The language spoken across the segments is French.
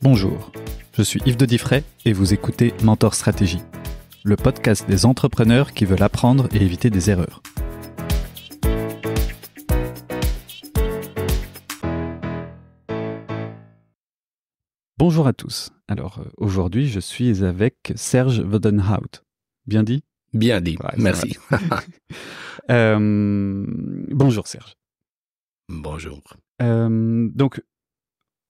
Bonjour, je suis Yves de Diffray et vous écoutez Mentor Stratégie, le podcast des entrepreneurs qui veulent apprendre et éviter des erreurs. Bonjour à tous. Alors aujourd'hui, je suis avec Serge Wodenhout. Bien dit ? Bien dit, ouais, merci. Bonjour Serge. Bonjour. Donc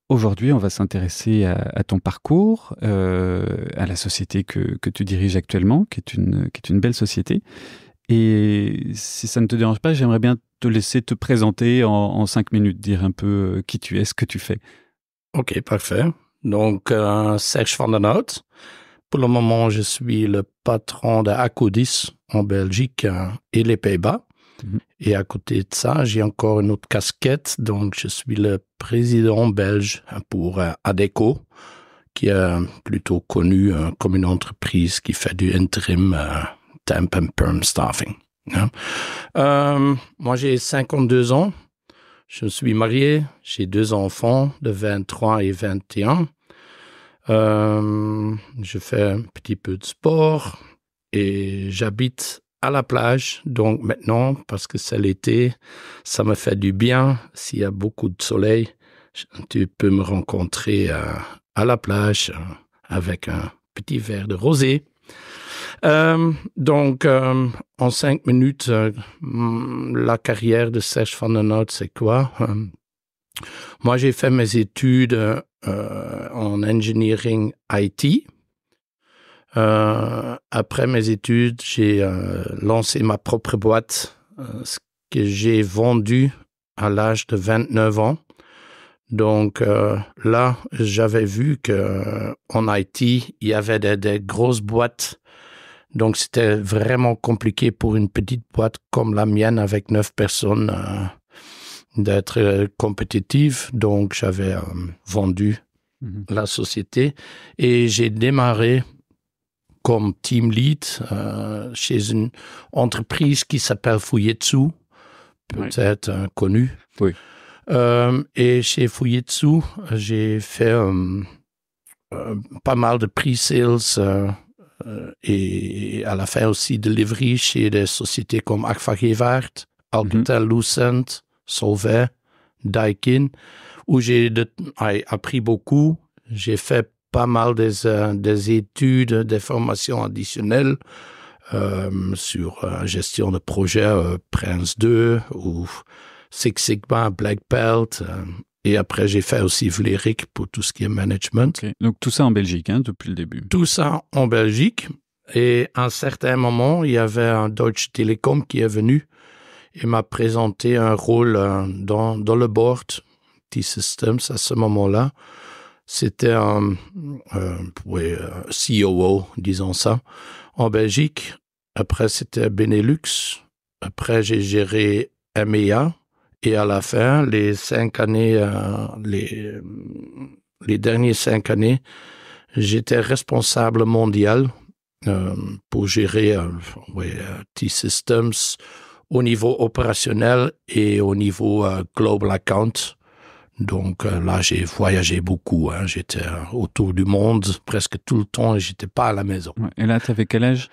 aujourd'hui, on va s'intéresser à ton parcours, à la société que tu diriges actuellement, qui est une belle société. Et si ça ne te dérange pas, j'aimerais bien te laisser te présenter en 5 minutes, dire un peu qui tu es, ce que tu fais. Ok, parfait. Donc, Serge Wodenhout. Pour le moment, je suis le patron de Akkodis en Belgique et les Pays-Bas. Mm-hmm. Et à côté de ça, j'ai encore une autre casquette. Donc, je suis le président belge pour Adecco, qui est plutôt connu comme une entreprise qui fait du interim, temp and perm staffing. Moi, j'ai 52 ans. Je suis marié. J'ai 2 enfants de 23 et 21. Je fais un petit peu de sport et j'habite à la plage. Donc maintenant, parce que c'est l'été, ça me fait du bien. S'il y a beaucoup de soleil, tu peux me rencontrer à la plage avec un petit verre de rosé. Donc, en 5 minutes, la carrière de Serge Wodenhout, c'est quoi? Moi, j'ai fait mes études en engineering IT. Après mes études, j'ai lancé ma propre boîte, ce que j'ai vendu à l'âge de 29 ans. Donc là, j'avais vu qu'en IT, il y avait des grosses boîtes. Donc, c'était vraiment compliqué pour une petite boîte comme la mienne avec 9 personnes d'être compétitive. Donc, j'avais vendu la société et j'ai démarré comme team lead chez une entreprise qui s'appelle Fujitsu, peut-être connue. Oui. Et chez Fujitsu, j'ai fait pas mal de pre-sales et à la fin aussi delivery chez des sociétés comme Agfa-Gevaert, Alcatel-Lucent, Solvay, Daikin, où j'ai appris beaucoup. J'ai fait pas mal des études, des formations additionnelles sur gestion de projet Prince 2 ou Six Sigma, Black Belt. Et après, j'ai fait aussi Vlerik pour tout ce qui est management. Okay. Donc tout ça en Belgique, depuis le début. Tout ça en Belgique. Et à un certain moment, il y avait un Deutsche Telekom qui est venu et m'a présenté un rôle dans le board T-Systems à ce moment-là. C'était un COO, disons ça, en Belgique. Après, c'était Benelux. Après, j'ai géré MEA. Et à la fin, les 5 années, les dernières 5 années, j'étais responsable mondial pour gérer T-Systems au niveau opérationnel et au niveau global account. Donc là, j'ai voyagé beaucoup. J'étais autour du monde presque tout le temps et j'étais pas à la maison. Ouais. Et là, tu avais quel âge?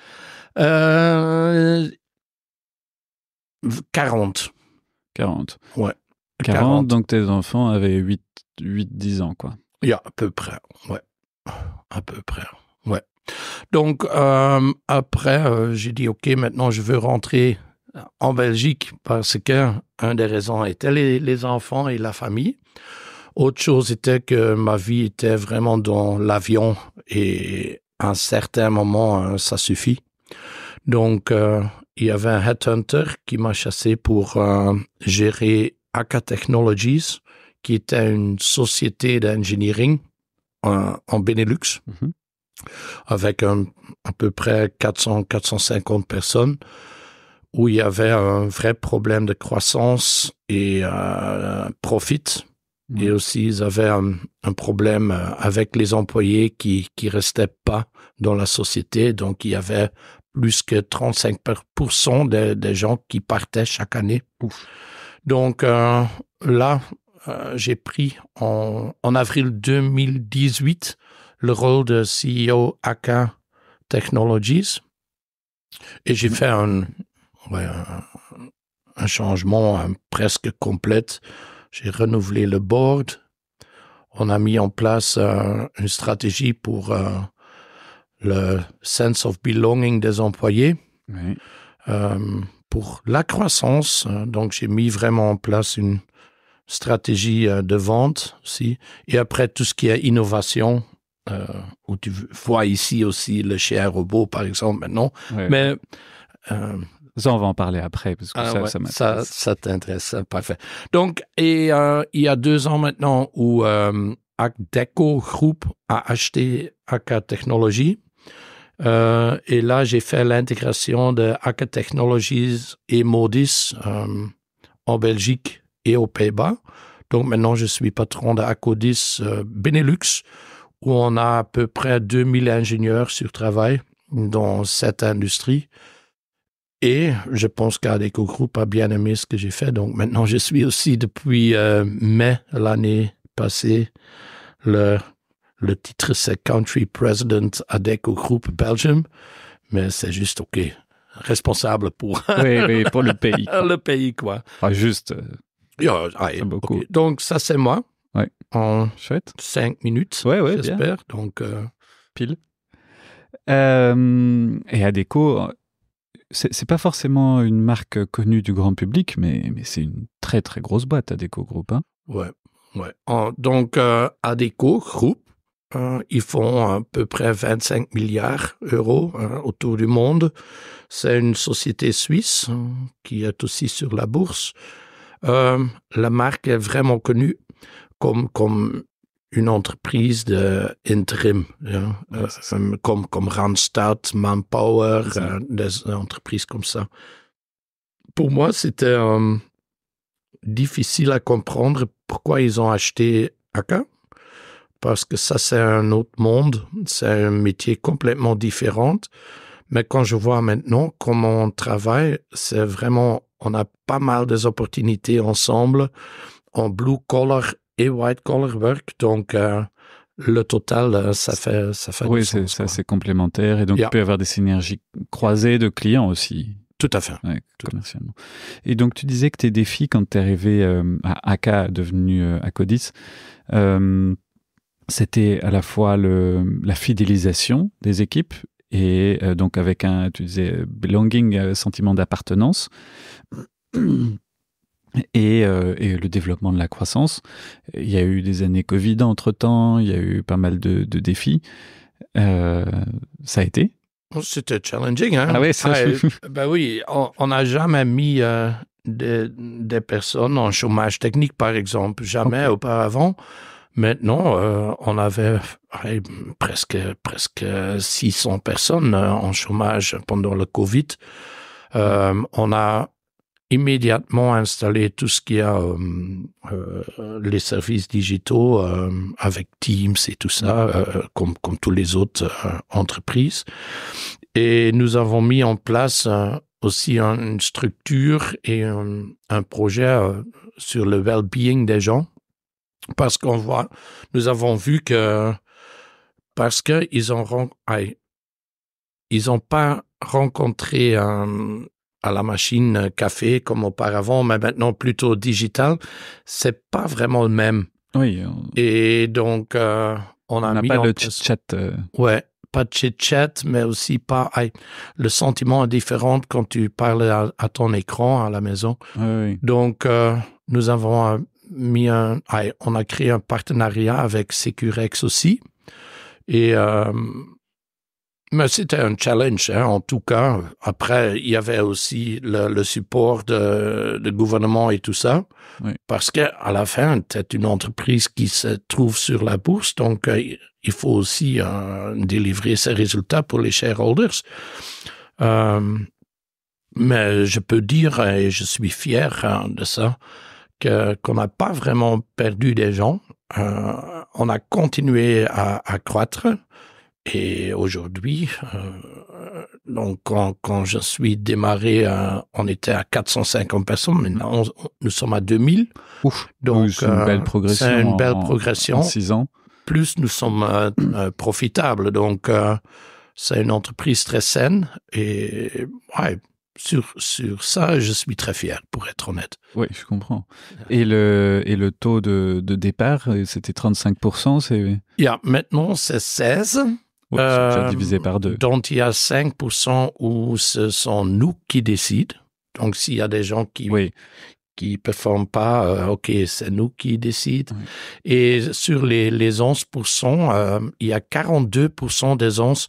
40. 40. Ouais. 40, donc tes enfants avaient 8-10 ans, quoi. Yeah, à peu près, ouais. À peu près, ouais. Donc, après, j'ai dit, OK, maintenant, je veux rentrer en Belgique parce que une des raisons était les enfants et la famille. Autre chose était que ma vie était vraiment dans l'avion et à un certain moment, ça suffit. Donc, il y avait un headhunter qui m'a chassé pour gérer AK Technologies, qui était une société d'engineering en Benelux, avec à peu près 400-450 personnes, où il y avait un vrai problème de croissance et profit. Et aussi, ils avaient un problème avec les employés qui restaient pas dans la société. Donc, il y avait plus que 35% des gens qui partaient chaque année. Ouf. Donc, là, j'ai pris en avril 2018 le rôle de CEO AKA Technologies et j'ai fait un changement presque complet. J'ai renouvelé le board. On a mis en place une stratégie pour le sense of belonging des employés. Oui. Pour la croissance, donc j'ai mis vraiment en place une stratégie de vente aussi. Et après, tout ce qui est innovation, où tu vois ici aussi le chien robot, par exemple, maintenant. Ouais. Mais ça, on va en parler après, parce que ça m'intéresse. Ça t'intéresse, parfait. Donc, et il y a 2 ans maintenant où Adecco Group a acheté AK Technologies. Et là, j'ai fait l'intégration de AK Technologies et Modis en Belgique et aux Pays-Bas. Donc maintenant, je suis patron de Acodis Benelux, où on a à peu près 2000 ingénieurs sur travail dans cette industrie. Et je pense qu'Adecco Group a bien aimé ce que j'ai fait. Donc maintenant, je suis aussi depuis mai l'année passée, le titre, c'est Country President Adecco Group Belgium, mais c'est juste, OK, responsable pour... oui, pour le pays. Le pays, quoi. Enfin, juste... c'est beaucoup. Okay. Donc, ça, c'est moi. Ouais. En chouette. 5 minutes, j'espère. Donc, pile. Et Adecco, c'est pas forcément une marque connue du grand public, mais c'est une très, très grosse boîte, Adecco Group. Hein. Ouais. Donc, Adecco Group, ils font à peu près 25 milliards d'euros autour du monde. C'est une société suisse qui est aussi sur la bourse. La marque est vraiment connue comme une entreprise d'intérim, comme Randstad, Manpower, des entreprises comme ça. Pour moi, c'était difficile à comprendre pourquoi ils ont acheté AK. Parce que ça, c'est un autre monde, c'est un métier complètement différent. Mais quand je vois maintenant comment on travaille, c'est vraiment, on a pas mal des opportunités ensemble en blue collar et white collar work. Donc, le total, ça fait oui, du sens. C'est assez complémentaire. Et donc, il peut y avoir des synergies croisées de clients aussi. Tout à fait. Ouais, commercialement. Et donc, tu disais que tes défis, quand tu es arrivé à AK, devenu Acodis, c'était à la fois la fidélisation des équipes et donc avec tu disais, belonging, sentiment d'appartenance et le développement de la croissance. Il y a eu des années Covid entre-temps, il y a eu pas mal de défis. Ça a été? C'était challenging, hein? Ah oui, ça. Ben oui, on n'a jamais mis des personnes en chômage technique, par exemple. Jamais auparavant. Maintenant, on avait presque 600 personnes en chômage pendant le Covid. On a immédiatement installé tout ce qui a les services digitaux avec Teams et tout ça, comme toutes les autres entreprises. Et nous avons mis en place aussi une structure et un projet sur le well-being des gens. Parce nous avons vu que parce que ils ont pas rencontré à la machine café comme auparavant, mais maintenant plutôt digital, c'est pas vraiment le même. Oui. Et donc on n'a pas le chit-chat. Ouais, pas de chit-chat, mais aussi pas le sentiment est différent quand tu parles à ton écran à la maison. Oui. Donc nous avons on a créé un partenariat avec Securex aussi. Et mais c'était un challenge, hein, en tout cas. Après, il y avait aussi le support de gouvernement et tout ça. Oui. Parce qu'à la fin, c'est une entreprise qui se trouve sur la bourse, donc il faut aussi délivrer ses résultats pour les shareholders. Mais je peux dire, et je suis fier de ça, qu'on n'a pas vraiment perdu des gens. On a continué à croître, Et aujourd'hui, donc quand je suis démarré, on était à 450 personnes. Maintenant, nous sommes à 2000. Ouf. Donc, c'est une belle progression. C'est une belle progression. En 6 ans. Plus nous sommes profitables. Donc, c'est une entreprise très saine. Et ouais, sur ça, je suis très fier, pour être honnête. Oui, je comprends. Et le taux de départ, c'était 35%, c'est... Maintenant, c'est 16. Oui, c'est déjà divisé par 2. Donc, il y a 5% où ce sont nous qui décident. Donc, s'il y a des gens qui performent pas, OK, c'est nous qui décident. Oui. Et sur les 11%, il y a 42% des 11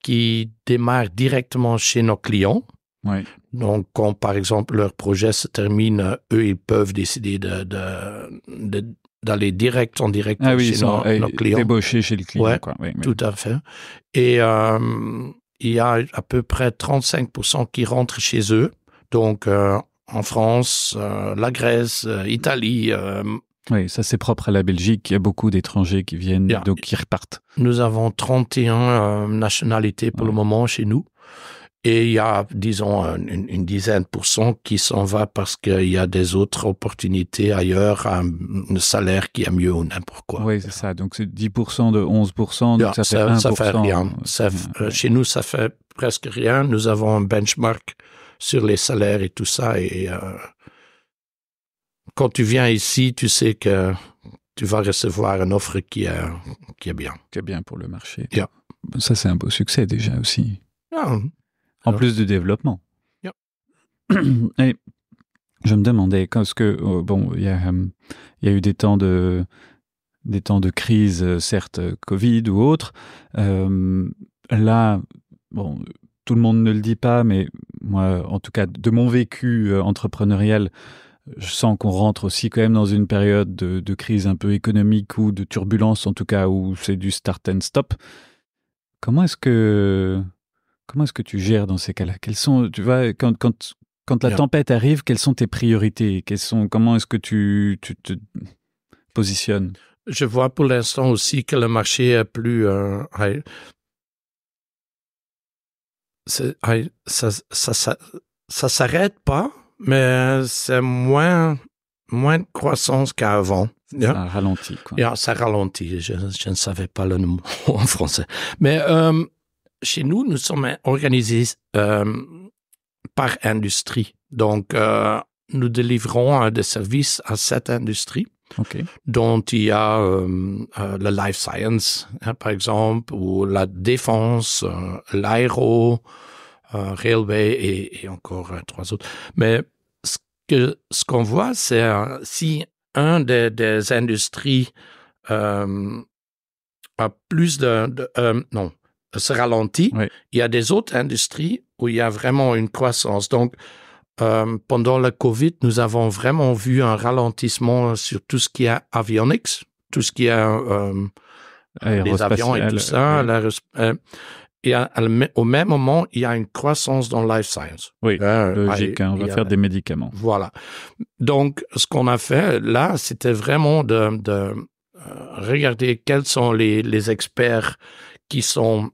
qui démarrent directement chez nos clients. Oui. Donc, quand, par exemple, leur projet se termine, eux, ils peuvent décider d'aller en direct chez nos clients. Débaucher chez le client. Ouais, quoi. Oui. Tout à fait. Et il y a à peu près 35% qui rentrent chez eux. Donc, en France, la Grèce, Italie. Oui, ça c'est propre à la Belgique. Il y a beaucoup d'étrangers qui viennent, donc qui repartent. Nous avons 31 nationalités pour le moment chez nous. Et il y a, disons, une dizaine % qui s'en va parce qu'il y a des autres opportunités ailleurs, un salaire qui est mieux ou n'importe quoi. Oui, c'est ça. Donc, c'est 10% de 11%, donc ça fait 1%. Ça fait rien. Chez nous, ça fait presque rien. Nous avons un benchmark sur les salaires et tout ça. Et quand tu viens ici, tu sais que tu vas recevoir une offre qui est bien. Qui est bien pour le marché. Yeah. Ça, c'est un beau succès déjà aussi. Yeah. En plus du développement. Yeah. Et je me demandais, parce que il y a eu des temps de crise, certes Covid ou autre. Là, tout le monde ne le dit pas, mais moi, en tout cas, de mon vécu entrepreneurial, je sens qu'on rentre aussi quand même dans une période de crise un peu économique ou de turbulence, en tout cas, où c'est du start and stop. Comment est-ce que tu gères dans ces cas-là? Quelles sont, tu vois, quand la tempête arrive, quelles sont tes priorités? Comment est-ce que tu te positionnes? Je vois pour l'instant aussi que le marché est plus... ça s'arrête pas, mais c'est moins de croissance qu'avant. Ça ralentit, quoi. Ça ralentit. Je ne savais pas le mot en français. Mais chez nous, nous sommes organisés par industrie. Donc, nous délivrons des services à cette industrie. Okay. Dont il y a le life science, par exemple, ou la défense, l'aéro, railway et encore 3 autres. Mais ce qu'on voit, c'est si un des industries a plus se ralentit, oui. Il y a des autres industries où il y a vraiment une croissance. Donc, pendant le Covid, nous avons vraiment vu un ralentissement sur tout ce qui est avionics, tout ce qui est les avions et tout ça. Oui. Et au même moment, il y a une croissance dans life science. Oui, logique, on va faire des médicaments. Voilà. Donc, ce qu'on a fait là, c'était vraiment de regarder quels sont les experts qui sont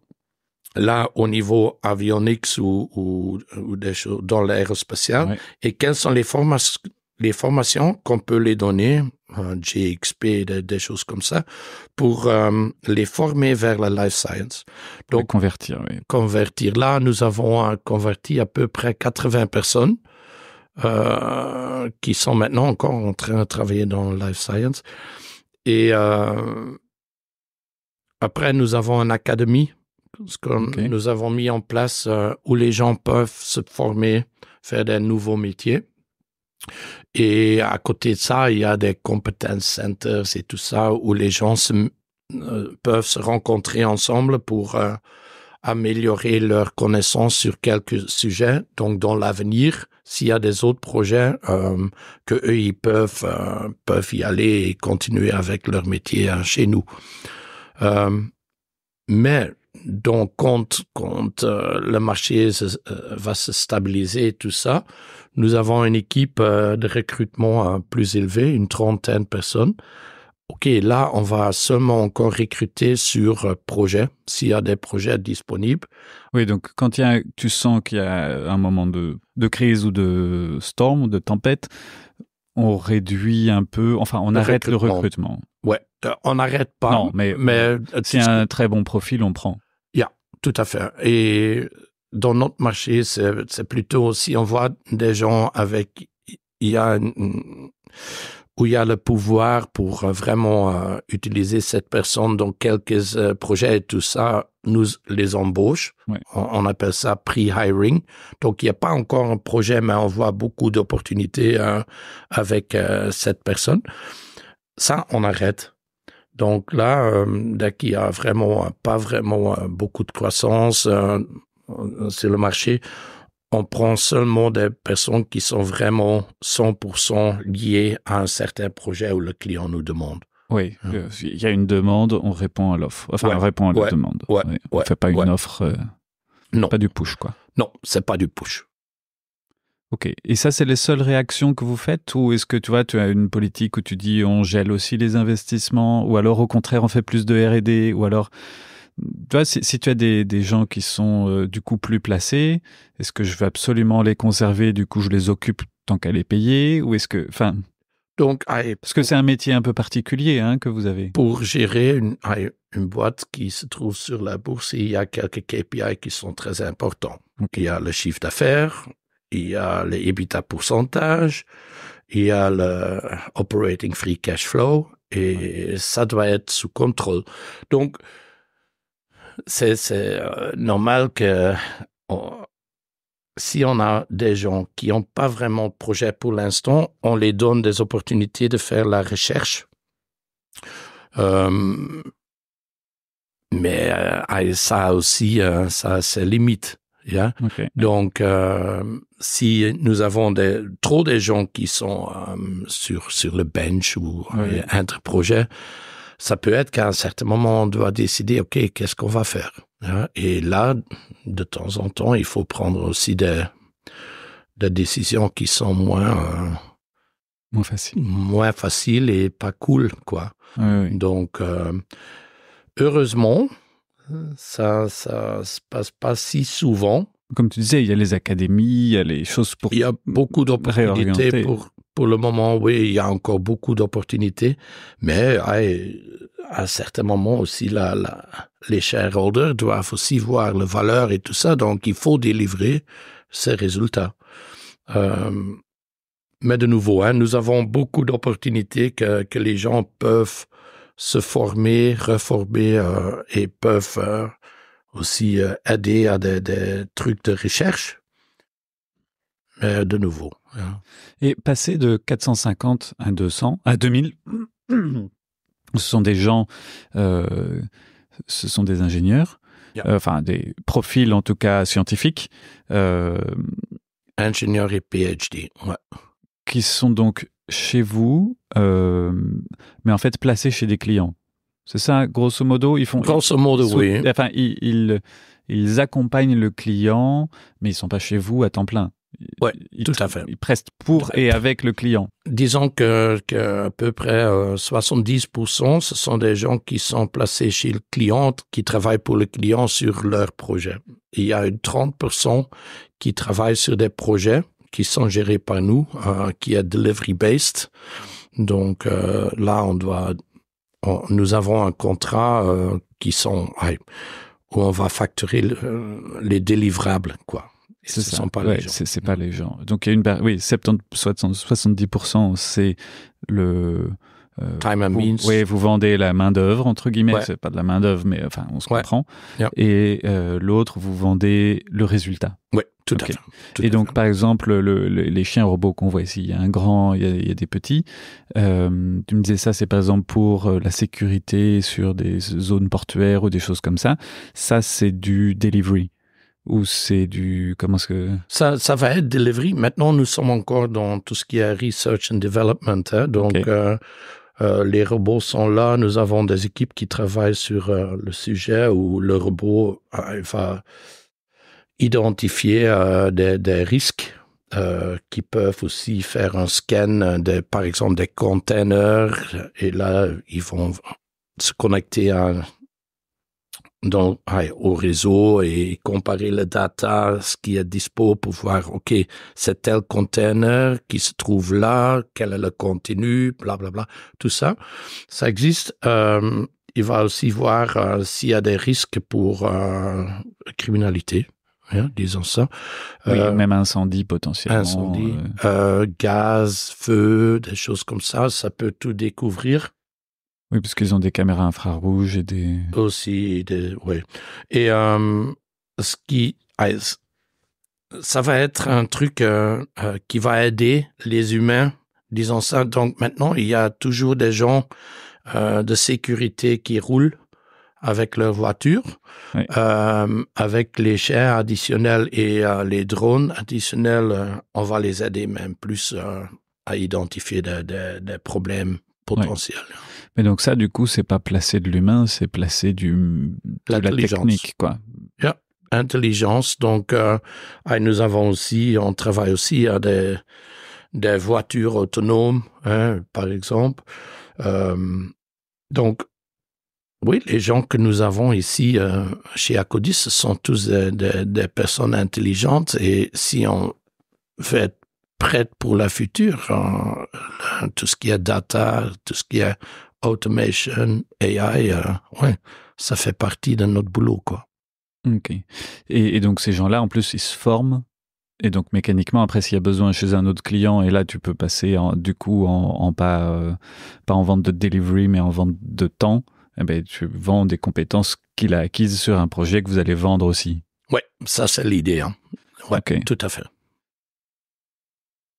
là au niveau avionics ou des choses dans l'aérospatial, et quelles sont les formations qu'on peut les donner, GXP, des choses comme ça, pour les former vers la life science. Donc, convertir, oui. Convertir. Là, nous avons converti à peu près 80 personnes qui sont maintenant encore en train de travailler dans life science. Et après, nous avons une académie nous avons mis en place où les gens peuvent se former, faire des nouveaux métiers. Et à côté de ça, il y a des competence centers et tout ça où les gens peuvent se rencontrer ensemble pour améliorer leurs connaissances sur quelques sujets. Donc, dans l'avenir, s'il y a des autres projets, que eux ils peuvent y aller et continuer avec leur métier chez nous. Mais donc, quand le marché va se stabiliser et tout ça, nous avons une équipe de recrutement plus élevée, une 30aine de personnes, OK, là, on va seulement encore recruter sur projet, s'il y a des projets disponibles. Oui, donc quand tu sens qu'il y a un moment de crise ou de storm ou de tempête, on réduit un peu, enfin, on arrête le recrutement. Ouais, on n'arrête pas. Non, mais s'il y a un très bon profil, on prend. Tout à fait. Et dans notre marché, c'est plutôt si on voit des gens où il y a le pouvoir pour vraiment utiliser cette personne dans quelques projets et tout ça, nous les embauchons. Ouais. On appelle ça pre-hiring. Donc, il n'y a pas encore un projet, mais on voit beaucoup d'opportunités avec cette personne. Ça, on arrête. Donc là, dès qu'il y a pas vraiment beaucoup de croissance sur le marché, on prend seulement des personnes qui sont vraiment 100% liées à un certain projet où le client nous demande. Oui, il y a une demande, on répond à l'offre. Enfin, on répond à la demande. On ne fait pas une offre, non. Pas du push, quoi. Non, c'est pas du push. Ok. Et ça, c'est les seules réactions que vous faites? Ou est-ce que tu as une politique où tu dis on gèle aussi les investissements? Ou alors, au contraire, on fait plus de R&D? Ou alors, tu vois, si tu as des gens qui sont du coup plus placés, est-ce que je veux absolument les conserver? Du coup, je les occupe tant qu'à les payer? Ou est-ce que... Enfin... Donc, parce que c'est un métier un peu particulier que vous avez. Pour gérer une boîte qui se trouve sur la bourse, il y a quelques KPI qui sont très importants. Okay. Il y a le chiffre d'affaires, il y a le EBITDA pourcentage, il y a le operating free cash flow, et ça doit être sous contrôle. Donc, c'est normal que si on a des gens qui n'ont pas vraiment de projet pour l'instant, on les donne des opportunités de faire la recherche. Mais ça aussi, ça a ses limites. Yeah? Okay. Donc, si nous avons trop de gens qui sont sur le bench ou inter-projet, ça peut être qu'à un certain moment, on doit décider, OK, qu'est-ce qu'on va faire? Yeah? Et là, de temps en temps, il faut prendre aussi des décisions qui sont moins faciles et pas cool, quoi. Oui. Donc, heureusement, ça se passe pas si souvent. Comme tu disais, il y a les académies, il y a les choses pour il y a beaucoup d'opportunités pour le moment. Oui, il y a encore beaucoup d'opportunités, mais à certains moments aussi, les shareholders doivent aussi voir la valeur et tout ça, donc il faut délivrer ces résultats. Mais de nouveau, nous avons beaucoup d'opportunités que les gens peuvent se former, reformer et peuvent aussi aider à des trucs de recherche. Mais de nouveau. Et passer de 450 à 200, à 2000, ce sont des gens, ce sont des ingénieurs, enfin des profils en tout cas scientifiques. Ingénieurs et PhD, ouais. Qui sont donc chez vous, mais en fait placés chez des clients. C'est ça, grosso modo, ils font... Grosso modo, oui. Enfin, ils accompagnent le client, mais ils ne sont pas chez vous à temps plein. Oui, tout à fait. Ils prestent pour et avec le client. Disons que à peu près 70%, ce sont des gens qui sont placés chez le client, qui travaillent pour le client sur leur projet. Il y a 30% qui travaillent sur des projets qui sont gérés par nous, qui est delivery-based. Donc là, nous avons un contrat où on va facturer les délivrables, quoi. C'est ça. C'est pas les gens. Donc il y a 70%, c'est le time and means. Oui, vous vendez la main d'œuvre entre guillemets. C'est pas de la main d'œuvre, mais enfin on se comprend. Yeah. Et l'autre, vous vendez le résultat. Oui, tout à fait. Et donc par exemple les chiens robots qu'on voit ici, il y a un grand, il y a des petits. Tu me disais ça, c'est par exemple pour la sécurité sur des zones portuaires ou des choses comme ça. Ça c'est du delivery. Ou c'est du... Comment est-ce que... Ça va être delivery. Maintenant, nous sommes encore dans tout ce qui est research and development. Donc, les robots sont là. Nous avons des équipes qui travaillent sur le sujet où le robot va identifier des risques qui peuvent aussi faire un scan par exemple, des containers. Et là, ils vont se connecter au réseau et comparer le data, ce qui est dispo pour voir, OK, c'est tel container qui se trouve là, quel est le contenu, blablabla, tout ça. Ça existe. Il va aussi voir s'il y a des risques pour criminalité, disons ça. Oui, même incendie potentiellement. Incendie, gaz, feu, des choses comme ça peut tout découvrir. Oui, parce qu'ils ont des caméras infrarouges et des... Aussi, oui. Et ça va être un truc qui va aider les humains, disons ça. Donc maintenant, il y a toujours des gens de sécurité qui roulent avec leur voiture, oui. avec les chiens additionnels et les drones additionnels. On va les aider même plus à identifier des problèmes potentiels. Oui. Mais donc ça, du coup, c'est pas placer de l'humain, c'est placer de la technique, quoi. Yeah. Intelligence. Donc, on travaille aussi à des voitures autonomes, par exemple. Donc, oui, les gens que nous avons ici chez Acodis, ce sont tous des personnes intelligentes, et si on veut être prête pour la future, tout ce qui est data, tout ce qui est automation, AI, ça fait partie de notre boulot, quoi. Ok. Et donc ces gens-là, en plus, ils se forment. Et donc mécaniquement, après, s'il y a besoin chez un autre client, et là, tu peux passer du coup pas en vente de delivery, mais en vente de temps. Eh ben, tu vends des compétences qu'il a acquises sur un projet que vous allez vendre aussi. Oui, ça c'est l'idée. Ouais, okay. Tout à fait.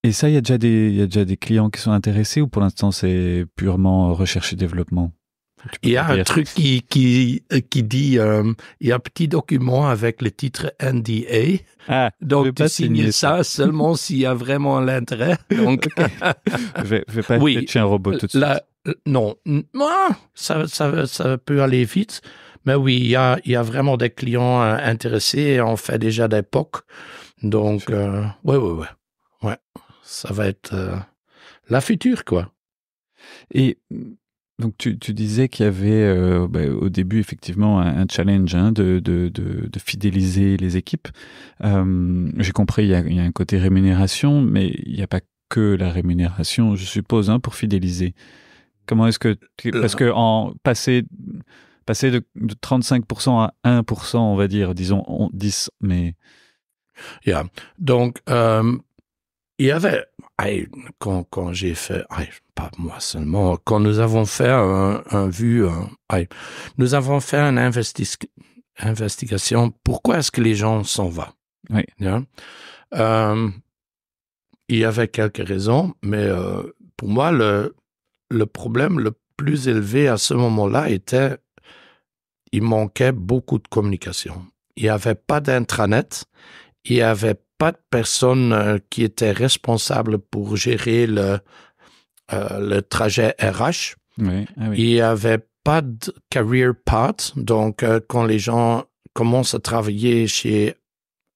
Et ça, il y a déjà des clients qui sont intéressés, ou pour l'instant c'est purement recherche et développement? Il y a un truc qui dit, il y a un petit document avec le titre NDA. Ah, donc tu signes ça seulement s'il y a vraiment l'intérêt. Donc, je vais pas pitcher un robot tout de suite. Non, ça peut aller vite. Mais oui, il y a vraiment des clients intéressés, et on fait déjà des POC. Donc, ouais. Ça va être la future, quoi. Et donc, tu disais qu'il y avait au début effectivement un challenge de fidéliser les équipes. J'ai compris, il y a un côté rémunération, mais il n'y a pas que la rémunération, je suppose, pour fidéliser. Comment est-ce que... Parce que passer de 35% à 1%, on va dire, disons 10, mais... Yeah. Donc, il y avait, quand j'ai fait, pas moi seulement, quand nous avons fait nous avons fait une investigation. Pourquoi est-ce que les gens s'en vont? Oui. Yeah? Il y avait quelques raisons, mais pour moi, le problème le plus élevé à ce moment-là était, il manquait beaucoup de communication. Il n'y avait pas d'intranet, il n'y avait pas de personne qui était responsable pour gérer le trajet RH. Oui. Ah oui. Il n'y avait pas de career path. Donc, quand les gens commencent à travailler chez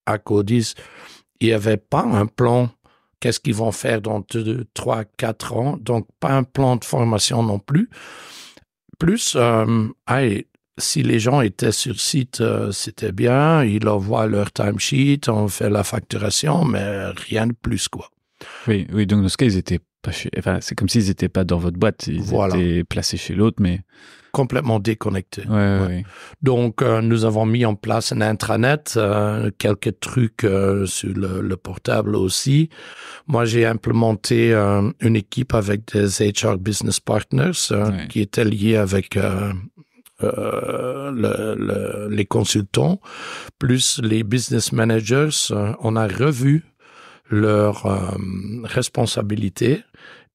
Acodis, il n'y avait pas un plan. Qu'est-ce qu'ils vont faire dans 2, 3, 4 ans? Donc, pas un plan de formation non plus. Plus, si les gens étaient sur site, c'était bien. Ils envoient leur timesheet, on fait la facturation, mais rien de plus, quoi. Oui, donc dans ce cas, ils étaient pas c'est comme s'ils n'étaient pas dans votre boîte. Ils étaient placés chez l'autre, mais... Complètement déconnectés. Ouais. Donc, nous avons mis en place un intranet, quelques trucs sur le portable aussi. Moi, j'ai implémenté une équipe avec des HR Business Partners qui étaient liés avec... les consultants, plus les business managers, on a revu leurs responsabilités,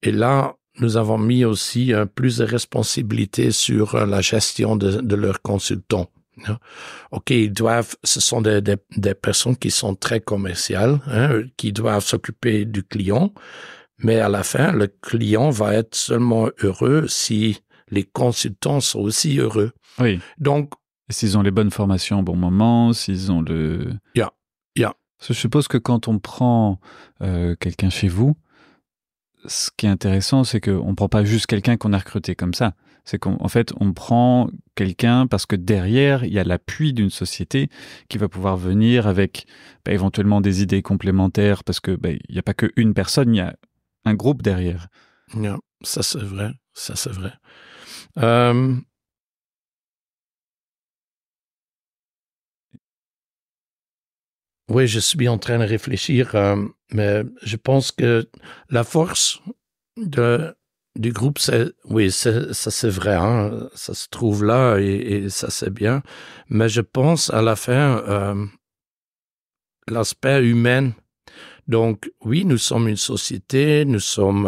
et là, nous avons mis aussi plus de responsabilités sur la gestion de leurs consultants. OK, ce sont des personnes qui sont très commerciales, qui doivent s'occuper du client, mais à la fin, le client va être seulement heureux si les consultants sont aussi heureux. Oui. Donc, s'ils ont les bonnes formations au bon moment, s'ils ont le... Yeah. Je suppose que quand on prend quelqu'un chez vous, ce qui est intéressant, c'est qu'on ne prend pas juste quelqu'un qu'on a recruté comme ça. C'est qu'en fait, on prend quelqu'un parce que derrière, il y a l'appui d'une société qui va pouvoir venir avec éventuellement des idées complémentaires parce que il n'y a pas qu'une personne, il y a un groupe derrière. Yeah, ça c'est vrai. Oui, je suis en train de réfléchir, mais je pense que la force du groupe, ça c'est vrai, hein, ça se trouve là et ça c'est bien, mais je pense à la fin, l'aspect humain. Donc oui, nous sommes une société, nous sommes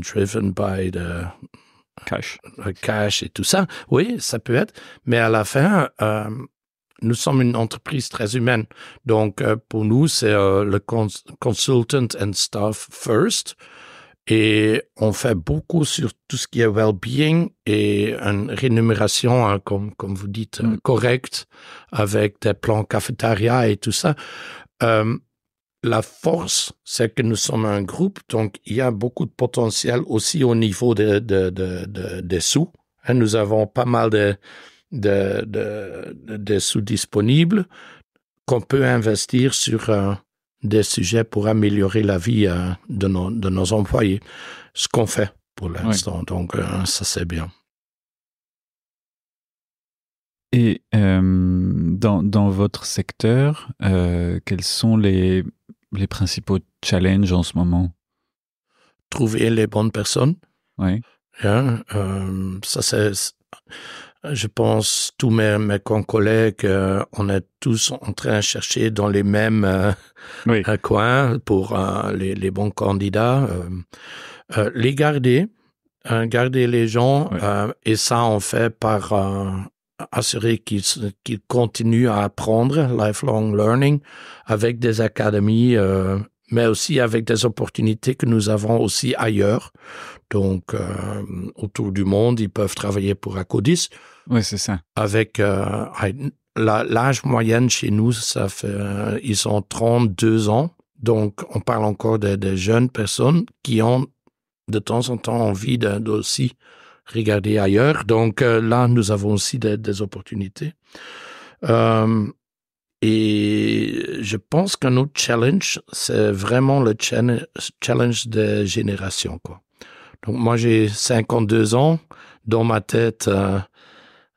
driven by the cash et tout ça. Oui, ça peut être, mais à la fin, nous sommes une entreprise très humaine. Donc, pour nous, c'est le consultant and staff first. Et on fait beaucoup sur tout ce qui est well-being et une rémunération, comme vous dites, correcte, avec des plans cafétéria et tout ça. La force, c'est que nous sommes un groupe, donc il y a beaucoup de potentiel aussi au niveau des sous. Nous avons pas mal de sous disponibles qu'on peut investir sur des sujets pour améliorer la vie de nos employés. Ce qu'on fait pour l'instant. Oui. Donc, ça, c'est bien. Et dans votre secteur, quels sont les principaux challenges en ce moment? Trouver les bonnes personnes. Oui. Ça, c'est... Je pense, tous mes collègues, on est tous en train de chercher dans les mêmes coins pour les bons candidats. Les garder les gens, et ça, on fait par assurer qu'ils continuent à apprendre, lifelong learning, avec des académies, mais aussi avec des opportunités que nous avons aussi ailleurs. Donc, autour du monde, ils peuvent travailler pour Akkodis. Oui, c'est ça. Avec l'âge moyen chez nous, ça fait, ils ont 32 ans. Donc, on parle encore de jeunes personnes qui ont de temps en temps envie d'aussi regarder ailleurs. Donc, là, nous avons aussi des opportunités. Et je pense qu'un autre challenge, c'est vraiment le challenge de génération, quoi. Donc, moi, j'ai 52 ans. Dans ma tête,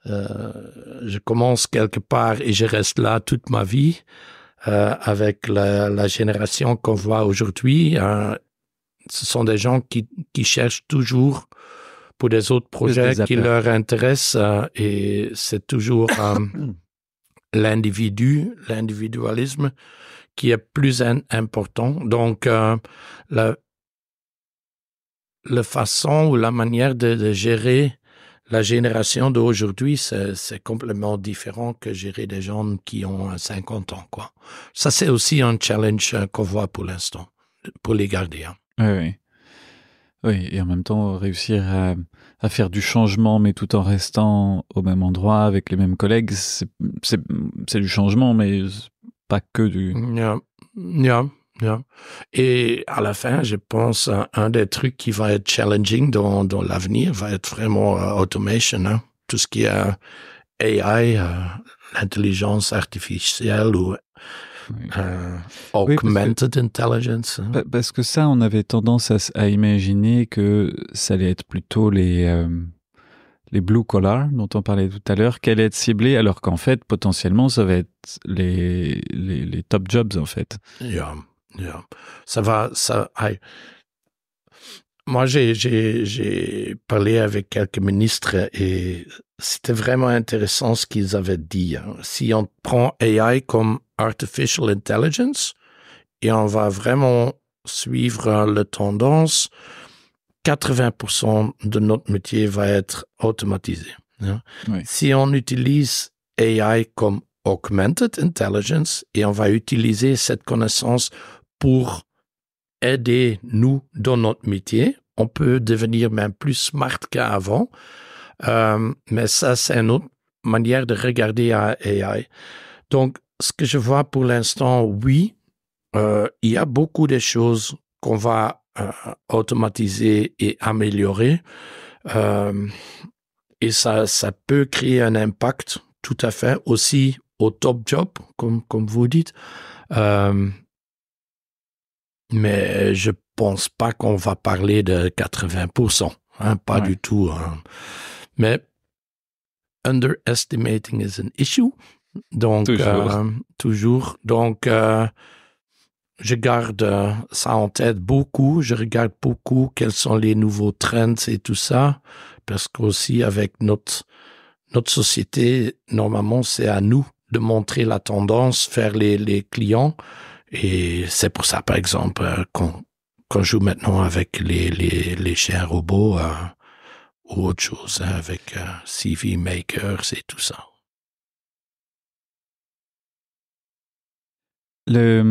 je commence quelque part et je reste là toute ma vie. Avec la génération qu'on voit aujourd'hui, ce sont des gens qui cherchent toujours pour des autres projets qui leur intéressent. Et c'est toujours l'individualisme qui est plus important. Donc, la façon ou la manière de gérer la génération d'aujourd'hui, c'est complètement différent que gérer des gens qui ont 50 ans, quoi. Ça, c'est aussi un challenge qu'on voit pour l'instant, pour les gardiens. Oui, et en même temps, réussir à faire du changement, mais tout en restant au même endroit, avec les mêmes collègues, c'est du changement, mais pas que du... Yeah. Et à la fin, je pense un des trucs qui va être challenging dans l'avenir va être vraiment automation, hein? Tout ce qui est AI, l'intelligence artificielle ou augmented intelligence. Parce que ça, on avait tendance à imaginer que ça allait être plutôt les blue collar dont on parlait tout à l'heure, qu'elle allait être ciblée, alors qu'en fait, potentiellement, ça va être les top jobs, en fait. Yeah. Moi, j'ai parlé avec quelques ministres et c'était vraiment intéressant ce qu'ils avaient dit. Hein. Si on prend AI comme Artificial Intelligence et on va vraiment suivre la tendance, 80% de notre métier va être automatisé. Hein. Oui. Si on utilise AI comme Augmented Intelligence et on va utiliser cette connaissance pour aider nous dans notre métier, on peut devenir même plus smart qu'avant. Mais ça, c'est une autre manière de regarder à AI. Donc, ce que je vois pour l'instant, oui, il y a beaucoup de choses qu'on va automatiser et améliorer. Et ça peut créer un impact tout à fait aussi au top job, comme vous dites. Mais je pense pas qu'on va parler de 80%, pas du tout. Mais underestimating is an issue. Donc, toujours. Donc, je garde ça en tête beaucoup. Je regarde beaucoup quels sont les nouveaux trends et tout ça. Parce qu'aussi, avec notre société, normalement, c'est à nous de montrer la tendance, faire les clients. Et c'est pour ça, par exemple, qu'on joue maintenant avec les chiens robots ou autre chose, avec CV Makers et tout ça. La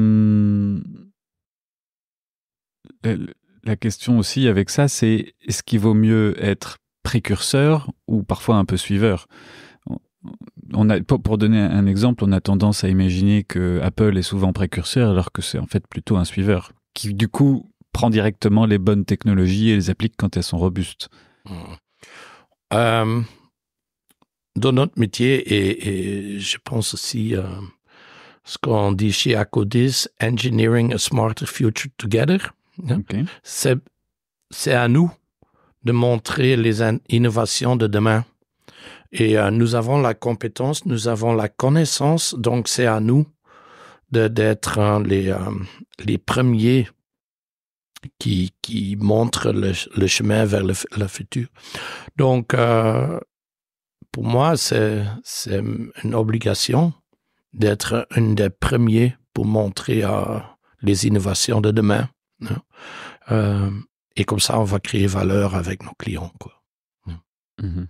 question aussi avec ça, c'est est-ce qu'il vaut mieux être précurseur ou parfois un peu suiveur? Pour donner un exemple, on a tendance à imaginer que Apple est souvent précurseur alors que c'est en fait plutôt un suiveur qui du coup prend directement les bonnes technologies et les applique quand elles sont robustes. Dans notre métier, et je pense aussi ce qu'on dit chez Acodis, Engineering a Smarter Future Together. Okay. C'est à nous de montrer les innovations de demain. Et nous avons la compétence, nous avons la connaissance, donc c'est à nous d'être les premiers qui montrent le chemin vers le futur. Donc, pour moi, c'est une obligation d'être un des premiers pour montrer les innovations de demain. Et comme ça, on va créer valeur avec nos clients, quoi. Mm-hmm.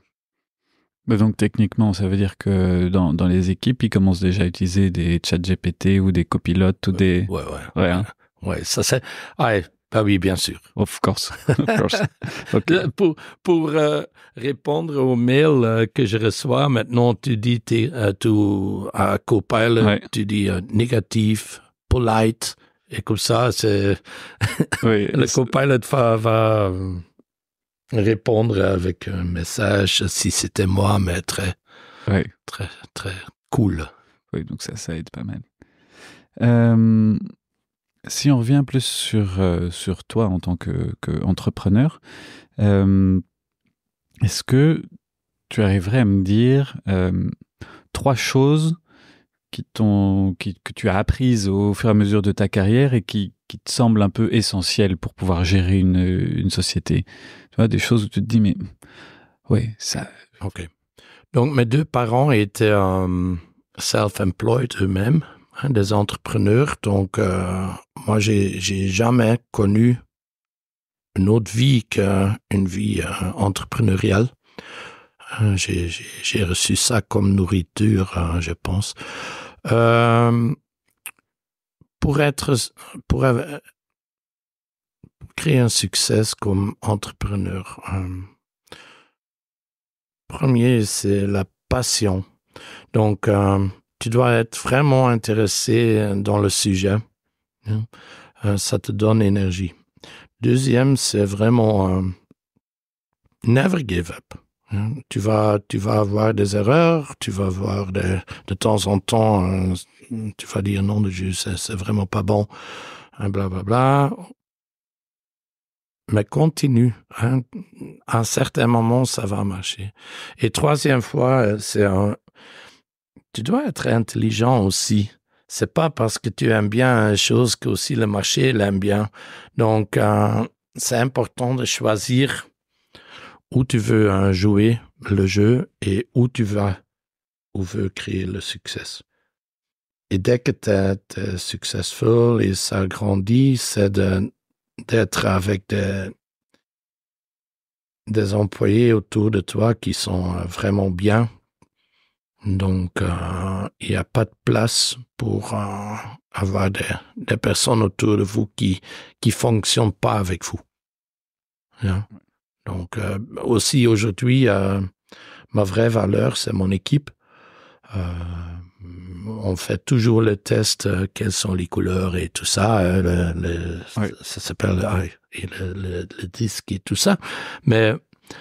Donc techniquement, ça veut dire que dans les équipes, ils commencent déjà à utiliser des chats GPT ou des copilotes ou des... Ouais, ça c'est... Ah oui, bien sûr. Of course. Okay. Pour répondre aux mails que je reçois, maintenant tu dis à Copilot, tu dis négatif, polite, et comme ça, c'est le Copilot va répondre avec un message si c'était moi, mais très cool. Oui, donc ça aide pas mal. Si on revient plus sur toi en tant qu'entrepreneur, est-ce que tu arriverais à me dire 3 choses que tu as apprises au fur et à mesure de ta carrière et qui te semblent un peu essentielles pour pouvoir gérer une société? Tu vois, des choses où tu te dis, mais oui, ça... OK. Donc, mes 2 parents étaient self-employed eux-mêmes, des entrepreneurs. Donc, moi, j'ai jamais connu une autre vie qu'une vie entrepreneuriale. J'ai reçu ça comme nourriture, je pense. Pour créer un succès comme entrepreneur, premier, c'est la passion. Donc, tu dois être vraiment intéressé dans le sujet. Ça te donne énergie. Deuxième, c'est vraiment never give up. Tu vas avoir des erreurs, tu vas avoir de temps en temps, tu vas dire non de Dieu, c'est vraiment pas bon, blablabla. Mais continue. À un certain moment, ça va marcher. Et troisième fois, tu dois être intelligent aussi. C'est pas parce que tu aimes bien une chose que aussi le marché l'aime bien. Donc, c'est important de choisir où tu veux jouer le jeu et où tu veux créer le succès. Et dès que tu es successful et ça grandit, c'est d'être avec des employés autour de toi qui sont vraiment bien. Donc, il n'y a pas de place pour avoir des personnes autour de vous qui fonctionnent pas avec vous. Yeah. Donc, aussi aujourd'hui, ma vraie valeur, c'est mon équipe. on fait toujours le test, quelles sont les couleurs et tout ça, ça s'appelle le disque et tout ça. Mais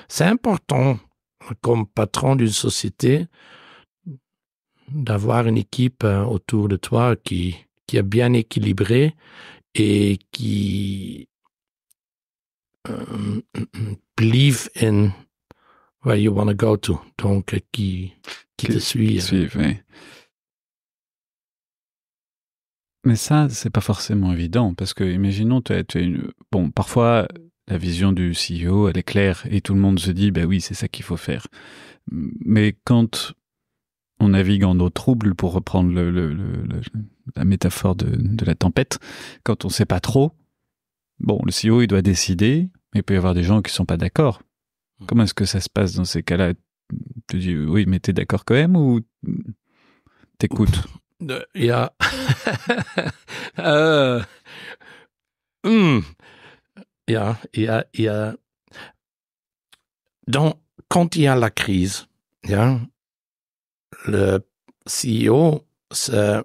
c'est important, comme patron d'une société, d'avoir une équipe autour de toi qui est bien équilibrée et qui believe in where you want to go to. Donc, qui te suit. Oui. Mais ça, c'est pas forcément évident, parce que, imaginons, bon, parfois, la vision du CEO, elle est claire, et tout le monde se dit, ben oui, c'est ça qu'il faut faire. Mais quand on navigue en eau trouble, pour reprendre la métaphore de la tempête, quand on sait pas trop, bon, le CEO, il doit décider, mais il peut y avoir des gens qui sont pas d'accord. Comment est-ce que ça se passe dans ces cas-là? Tu dis, oui, mais t'es d'accord quand même, ou t'écoutes? Il y a... quand il y a la crise, le CEO, c'est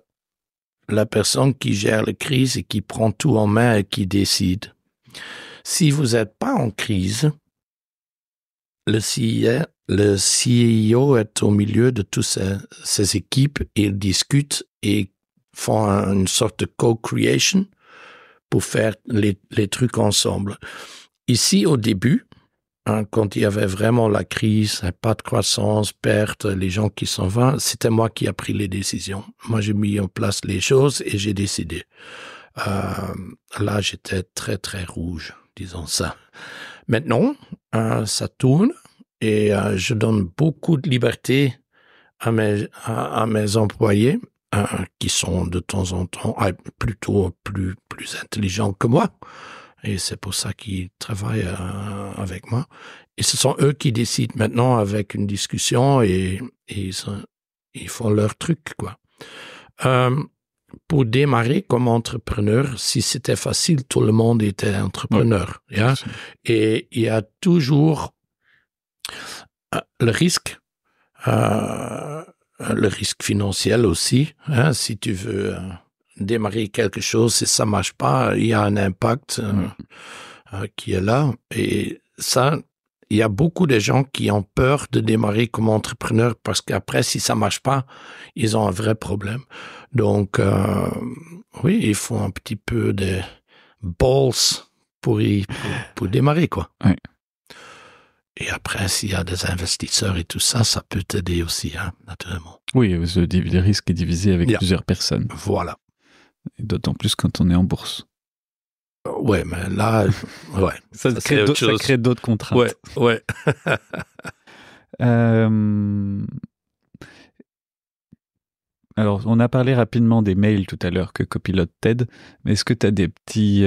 la personne qui gère la crise et qui prend tout en main et qui décide. Si vous n'êtes pas en crise, le CEO est au milieu de toutes ces équipes et ils discutent et font une sorte de co-creation pour faire les trucs ensemble. Ici, au début, quand il y avait vraiment la crise, pas de croissance, perte, les gens qui s'en vont, c'était moi qui ai pris les décisions. Moi, j'ai mis en place les choses et j'ai décidé. Là, j'étais très, très rouge, disons ça. Maintenant, ça tourne et je donne beaucoup de liberté à mes employés qui sont de temps en temps plutôt plus intelligents que moi. Et c'est pour ça qu'ils travaillent avec moi. Et ce sont eux qui décident maintenant avec une discussion et ils font leur truc, quoi. Pour démarrer comme entrepreneur, si c'était facile, tout le monde était entrepreneur. Oui, yeah? Et il y a toujours le risque financier aussi. Hein? Si tu veux démarrer quelque chose, si ça marche pas, il y a un impact qui est là. Et ça, il y a beaucoup de gens qui ont peur de démarrer comme entrepreneur parce qu'après, si ça marche pas, ils ont un vrai problème. Donc, oui, il faut un petit peu de balls pour démarrer, quoi. Oui. Et après, s'il y a des investisseurs et tout ça, ça peut t'aider aussi, hein, naturellement. Oui, le risque est divisé avec plusieurs personnes. Voilà. Et d'autant plus quand on est en bourse. Ouais, mais là, ouais. ça crée d'autres contraintes. Ouais. Alors, on a parlé rapidement des mails tout à l'heure que Copilot t'aide, mais est-ce que tu as des petits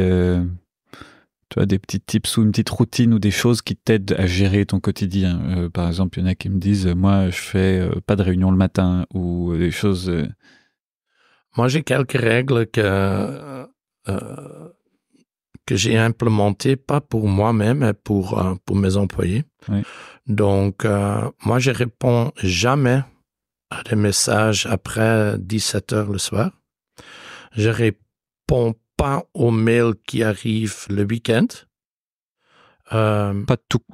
tips ou une petite routine ou des choses qui t'aident à gérer ton quotidien? Par exemple, il y en a qui me disent, moi, je fais pas de réunion le matin, ou des choses... Moi, j'ai quelques règles que j'ai implémentées, pas pour moi-même, mais pour mes employés. Oui. Donc, moi, je réponds jamais à des messages après 17 heures le soir. Je réponds pas aux mails qui arrivent le week-end. Pas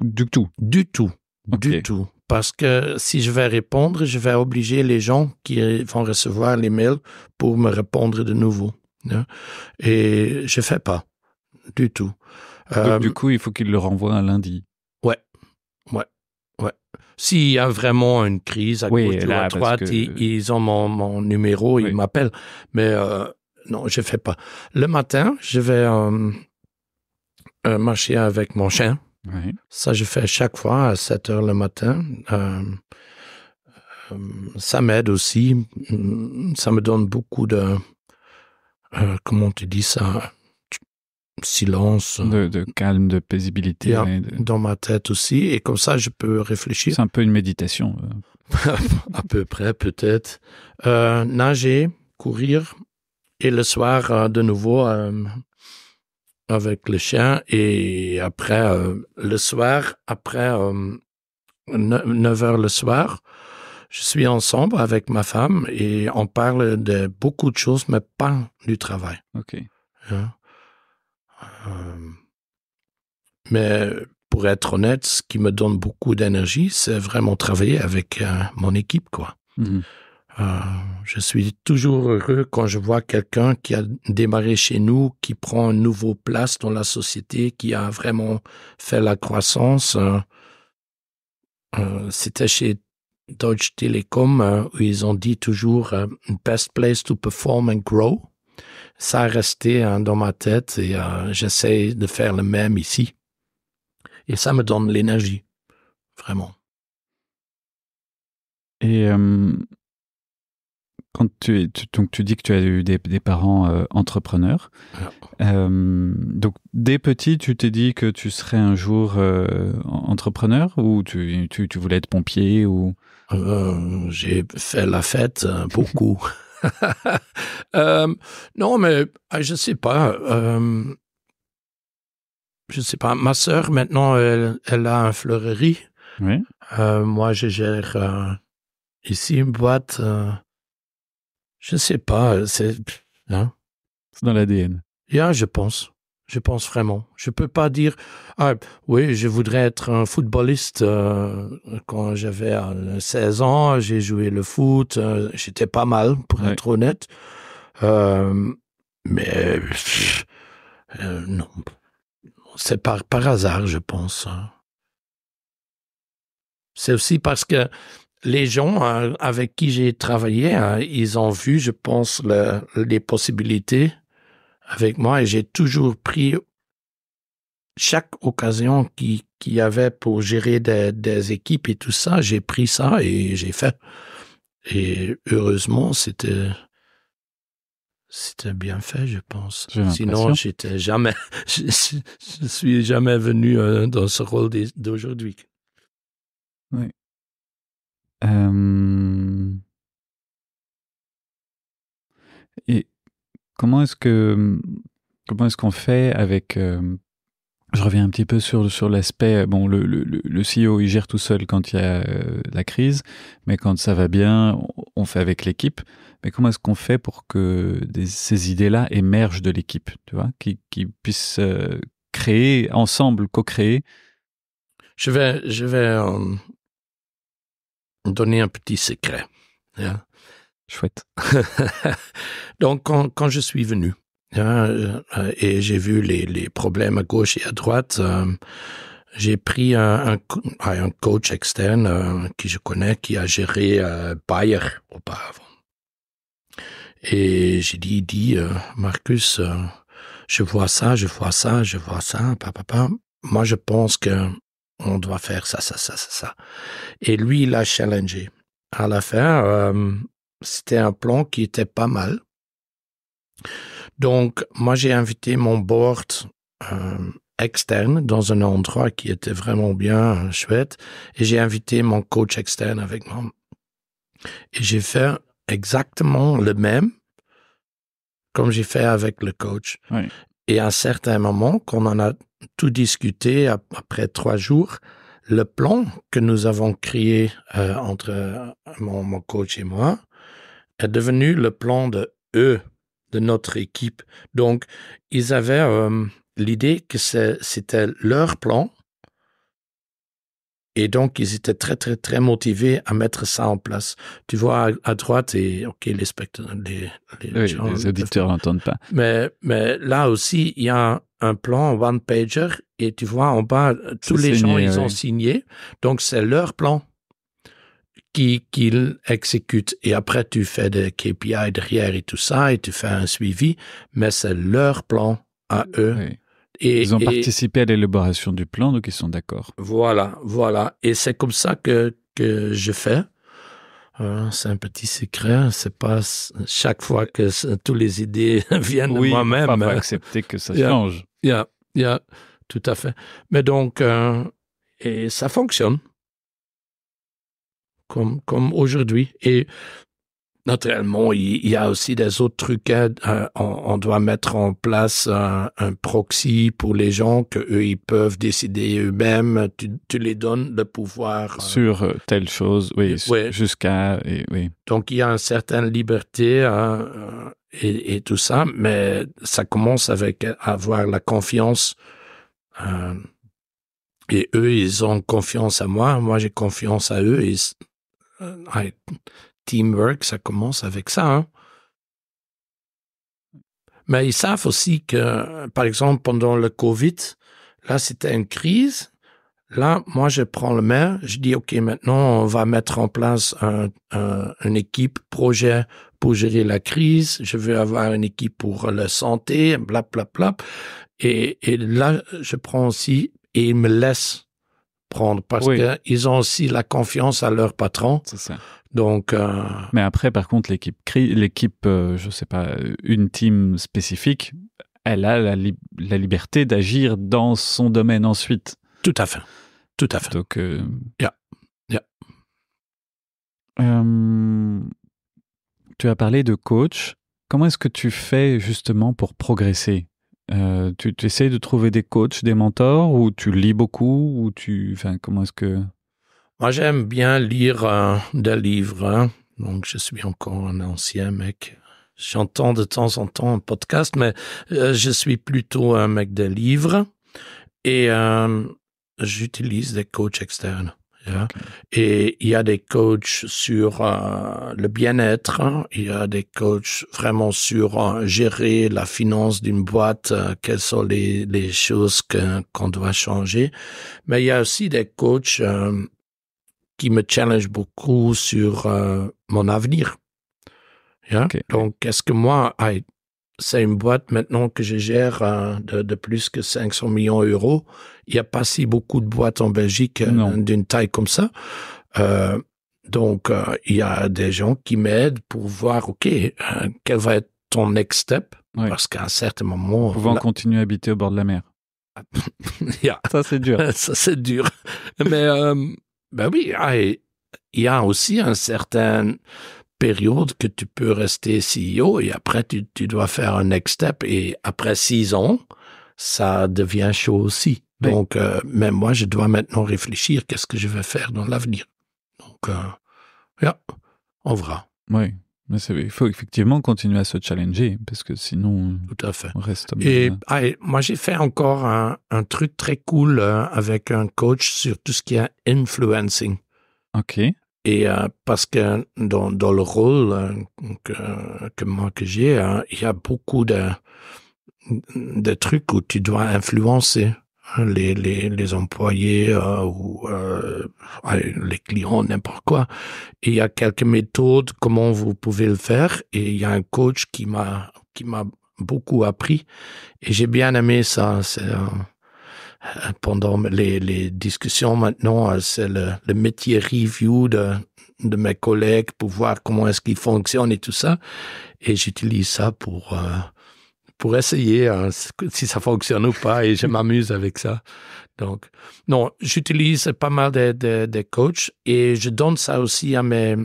du tout. Du tout. Okay. Du tout. Parce que si je vais répondre, je vais obliger les gens qui vont recevoir les mails pour me répondre de nouveau. Et je fais pas. Du tout. Donc, du coup, il faut qu'ils le renvoient un lundi. Ouais. S'il y a vraiment une crise à gauche ou à droite, ils ont mon numéro, ils m'appellent. Mais non, je fais pas. Le matin, je vais marcher avec mon chien. Oui. Ça, je fais chaque fois à 7 heures le matin. Ça m'aide aussi. Ça me donne beaucoup de... comment tu dis ça? Silence. De calme, de paisibilité. Dans ma tête aussi. Et comme ça, je peux réfléchir. C'est un peu une méditation. À peu près, peut-être. Nager, courir. Et le soir, de nouveau, avec le chien. Et après, le soir, après 9 heures le soir, je suis ensemble avec ma femme et on parle de beaucoup de choses, mais pas du travail. Ok. Hein. Mais pour être honnête, ce qui me donne beaucoup d'énergie, c'est vraiment travailler avec mon équipe, quoi. Mhm. Je suis toujours heureux quand je vois quelqu'un qui a démarré chez nous, qui prend une nouvelle place dans la société, qui a vraiment fait la croissance. C'était chez Deutsche Telekom où ils ont dit toujours best place to perform and grow. Ça a resté dans ma tête et j'essaie de faire le même ici. Et ça me donne l'énergie, vraiment. Et quand donc tu dis que tu as eu des parents entrepreneurs. Donc dès petit, tu t'es dit que tu serais un jour entrepreneur ou tu voulais être pompier ou... J'ai fait la fête beaucoup. Non, mais je sais pas. Je sais pas. Ma sœur, maintenant, elle a une fleurerie. Oui. Moi, je gère ici une boîte. Je sais pas. C'est hein? C'est dans l'ADN. Yeah, je pense. Je pense vraiment. Je peux pas dire, oui, je voudrais être un footballiste. Quand j'avais 16 ans, j'ai joué le foot. J'étais pas mal, pour être honnête. Mais non. C'est par hasard, je pense. C'est aussi parce que les gens avec qui j'ai travaillé, ils ont vu, je pense, les possibilités avec moi et j'ai toujours pris chaque occasion qu'il y avait pour gérer des équipes et tout ça, j'ai pris ça et j'ai fait. Et heureusement, c'était bien fait, je pense. Sinon, je suis jamais venu dans ce rôle d'aujourd'hui. Oui. Et comment est-ce qu'on fait avec... je reviens un petit peu sur l'aspect... Bon, le CEO, il gère tout seul quand il y a la crise, mais quand ça va bien, on fait avec l'équipe. Mais comment est-ce qu'on fait pour que ces idées-là émergent de l'équipe, tu vois, qui puissent créer ensemble, co-créer? Je vais donner un petit secret. Yeah. Chouette. Donc, quand je suis venu, et j'ai vu les problèmes à gauche et à droite, j'ai pris un coach externe qui je connais, qui a géré Bayer auparavant. Et j'ai dit, Marcus, je vois ça, papa. Moi, je pense que on doit faire ça. Et lui, il a challengé. À la fin, c'était un plan qui était pas mal. Donc, moi, j'ai invité mon board externe dans un endroit qui était vraiment bien chouette. Et j'ai invité mon coach externe avec moi. Et j'ai fait exactement le même comme j'ai fait avec le coach. Oui. Et à un certain moment, quand on a tout discuté, après 3 jours, le plan que nous avons créé entre mon coach et moi est devenu le plan de notre équipe. Donc, ils avaient l'idée que c'était leur plan. Et donc, ils étaient très, très, très motivés à mettre ça en place. Tu vois, à droite, et OK, les gens, les auditeurs n'entendent pas. Mais là aussi, il y a un plan one-pager, et tu vois, en bas, tous les gens, ils ont signé. Donc, c'est leur plan qu'ils exécutent. Et après, tu fais des KPI derrière et tout ça, et tu fais un suivi, mais c'est leur plan à eux. Oui. Ils ont participé à l'élaboration du plan, donc ils sont d'accord. Voilà. Et c'est comme ça que je fais. C'est un petit secret. C'est pas chaque fois que toutes les idées viennent de moi-même. Oui, il faut accepter que ça change. Tout à fait. Mais donc, et ça fonctionne. Comme aujourd'hui. Et naturellement, il y a aussi des autres trucs. On doit mettre en place un proxy pour les gens que eux ils peuvent décider eux-mêmes. Tu les donnes le pouvoir sur telle chose, oui, jusqu'à oui. Donc il y a une certaine liberté et tout ça, mais ça commence avec avoir la confiance. Et eux, ils ont confiance à moi. Moi, j'ai confiance à eux. Et teamwork, ça commence avec ça. Hein. Mais ils savent aussi que, par exemple, pendant le Covid, là, c'était une crise. Là, moi, je prends le main. Je dis, OK, maintenant, on va mettre en place une équipe projet pour gérer la crise. Je veux avoir une équipe pour la santé, blablabla. Et là, je prends aussi, et ils me laissent prendre parce qu'ils ont aussi la confiance à leur patron. C'est ça. Donc, mais après, par contre, l'équipe, je sais pas, une team spécifique, elle a la liberté d'agir dans son domaine ensuite. Tout à fait. Tout à fait. Donc, yeah. Tu as parlé de coach. Comment est-ce que tu fais justement pour progresser? Tu essaies de trouver des coachs, des mentors, ou tu lis beaucoup, ou comment est-ce que... Moi, j'aime bien lire des livres. Hein. Donc, je suis encore un ancien mec. J'entends de temps en temps un podcast, mais je suis plutôt un mec de livres. Et j'utilise des coachs externes. Yeah. Okay. Et il y a des coachs sur le bien-être, hein. Il y a des coachs vraiment sur gérer la finance d'une boîte, quelles sont les choses qu'on doit changer. Mais il y a aussi des coachs qui me challengent beaucoup sur mon avenir. Yeah. Okay. Donc, est-ce que moi, c'est une boîte maintenant que je gère de plus que 500 millions d'euros. Il n'y a pas si beaucoup de boîtes en Belgique d'une taille comme ça. Donc, il y a des gens qui m'aident pour voir, OK, quel va être ton next step? Oui. Parce qu'à un certain moment... Pouvant continuer à habiter au bord de la mer. Yeah. Ça, c'est dur. Ça, c'est dur. Mais, ben oui, il y a aussi un certain... période que tu peux rester CEO et après tu dois faire un next step et après 6 ans, ça devient chaud aussi. Oui. Donc, même moi, je dois maintenant réfléchir qu'est-ce que je vais faire dans l'avenir. Donc, on verra. Oui, mais il faut effectivement continuer à se challenger parce que sinon, tout à fait. On reste... Et moi, j'ai fait encore un truc très cool avec un coach sur tout ce qui est influencing. OK. Et parce que dans le rôle que j'ai, il y a beaucoup de trucs où tu dois influencer les employés ou les clients, n'importe quoi. Et il y a quelques méthodes, comment vous pouvez le faire. Et il y a un coach qui m'a beaucoup appris. Et j'ai bien aimé ça. C'est... pendant les discussions maintenant, c'est le métier review de mes collègues pour voir comment est-ce qu'ils fonctionnent et tout ça. Et j'utilise ça pour essayer si ça fonctionne ou pas et je m'amuse avec ça. Donc, non, j'utilise pas mal de coachs et je donne ça aussi à mes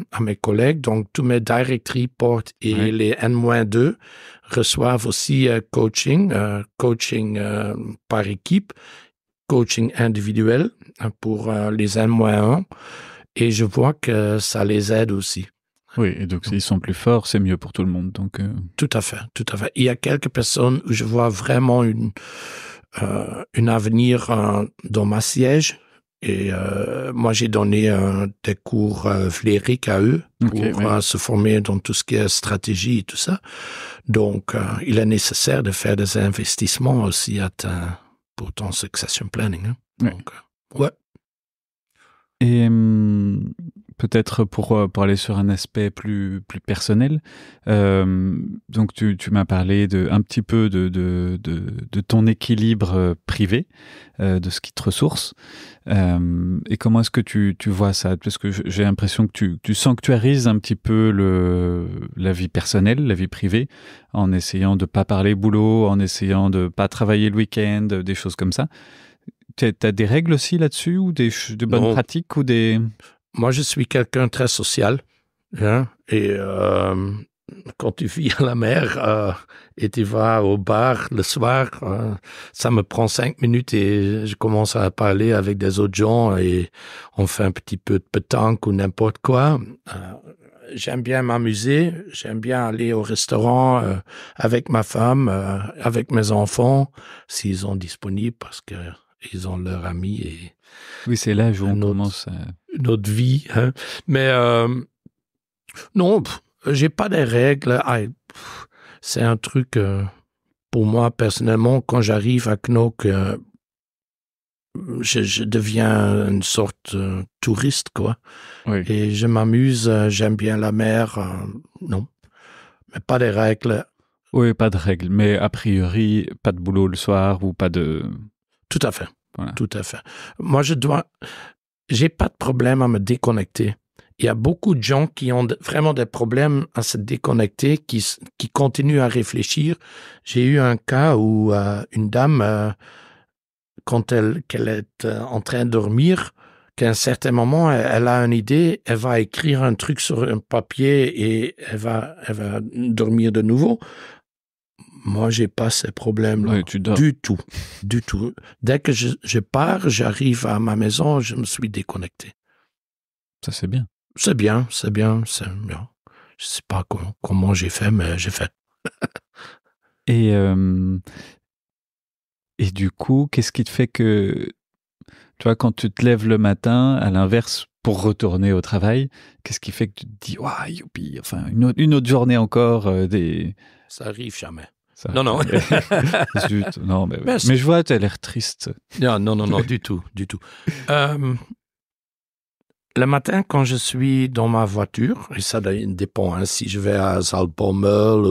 collègues. Donc, tous mes direct reports et les N-2 reçoivent aussi coaching par équipe, coaching individuel pour les N-1 et je vois que ça les aide aussi. Oui, et donc s'ils sont plus forts, c'est mieux pour tout le monde. Donc, Tout à fait, tout à fait. Il y a quelques personnes où je vois vraiment un avenir dans ma siège. Et moi, j'ai donné des cours vlériques à eux pour se former dans tout ce qui est stratégie et tout ça. Donc, il est nécessaire de faire des investissements aussi pour ton succession planning. Hein. Oui. Donc, ouais. Et peut-être pour aller sur un aspect plus personnel, donc tu m'as parlé un petit peu de ton équilibre privé, de ce qui te ressource. Et comment est-ce que tu vois ça? Parce que j'ai l'impression que tu sanctuarises un petit peu la vie personnelle, la vie privée, en essayant de pas parler boulot, en essayant de pas travailler le week-end, des choses comme ça. T'as des règles aussi là-dessus ou de bonnes pratiques ou des... Moi, je suis quelqu'un de très social. Hein? Et quand tu vis à la mer et tu vas au bar le soir, ça me prend 5 minutes et je commence à parler avec des autres gens et on fait un petit peu de pétanque ou n'importe quoi. J'aime bien m'amuser, j'aime bien aller au restaurant avec ma femme, avec mes enfants, s'ils sont disponibles parce que ils ont leurs amis et oui, c'est l'âge où on commence à... notre vie. Hein. Mais non, j'ai pas de règles. C'est un truc, pour moi, personnellement, quand j'arrive à Knock, je deviens une sorte touriste, quoi. Oui. Et je m'amuse, j'aime bien la mer. Non, mais pas de règles. Oui, pas de règles, mais a priori, pas de boulot le soir ou pas de... Tout à fait, voilà. Tout à fait. Moi, j'ai pas de problème à me déconnecter. Il y a beaucoup de gens qui ont vraiment des problèmes à se déconnecter, qui continuent à réfléchir. J'ai eu un cas où une dame, qu'elle est en train de dormir, qu'à un certain moment, elle a une idée, elle va écrire un truc sur un papier et elle va dormir de nouveau. Moi, j'ai pas ces problèmes-là. Oui, tu dors. Du tout. Dès que je pars, j'arrive à ma maison, je me suis déconnecté. Ça, c'est bien. C'est bien. Je sais pas comment j'ai fait, mais j'ai fait. Et du coup, qu'est-ce qui te fait que, tu vois, quand tu te lèves le matin, à l'inverse, pour retourner au travail, qu'est-ce qui fait que tu te dis, waouh, youpi, enfin, une autre journée encore, Ça arrive jamais. Ça, non. Zut, non, mais je vois, tu as l'air triste. Non, du tout. Le matin, quand je suis dans ma voiture, et ça dépend, hein, si je vais à Zaltbommel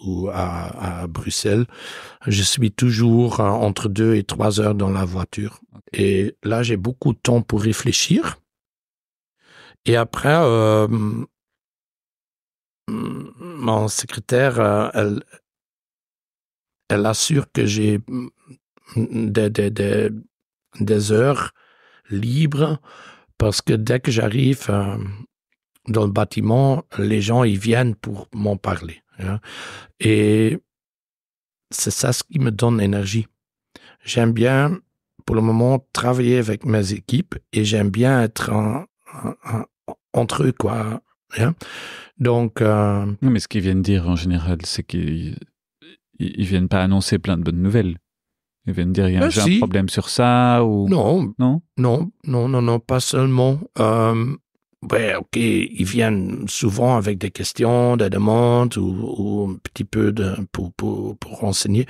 ou à Bruxelles, je suis toujours entre 2 et 3 heures dans la voiture. Okay. Et là, j'ai beaucoup de temps pour réfléchir. Et après, mon secrétaire, elle assure que j'ai des heures libres parce que dès que j'arrive dans le bâtiment, les gens ils viennent pour m'en parler. Hein. Et c'est ça ce qui me donne l'énergie. J'aime bien, pour le moment, travailler avec mes équipes et j'aime bien être entre eux, quoi. Hein. Donc... Non, mais ce qu'ils viennent dire en général, c'est qu'ils viennent pas annoncer plein de bonnes nouvelles. Ils viennent dire, j'ai un problème sur ça ou... Non, pas seulement. Ouais, ok, ils viennent souvent avec des questions, des demandes ou un petit peu pour renseigner.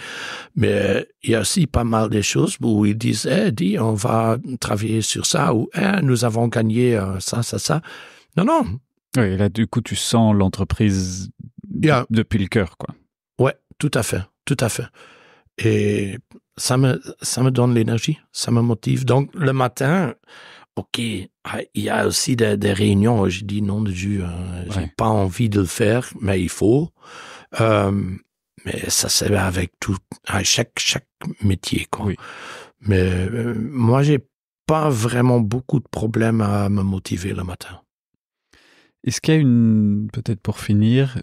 Mais il y a aussi pas mal de choses où ils disent, dis, on va travailler sur ça ou nous avons gagné ça. Non. Oui, et là, du coup, tu sens l'entreprise depuis le cœur, quoi. Ouais, tout à fait. Et ça me donne l'énergie, ça me motive. Donc, le matin, ok, il y a aussi des réunions. Je dis non de Dieu, j'ai pas envie de le faire, mais il faut. Mais ça, c'est avec tout, chaque métier, quoi. Oui. Mais moi, j'ai pas vraiment beaucoup de problèmes à me motiver le matin. Est-ce qu'il y a peut-être pour finir,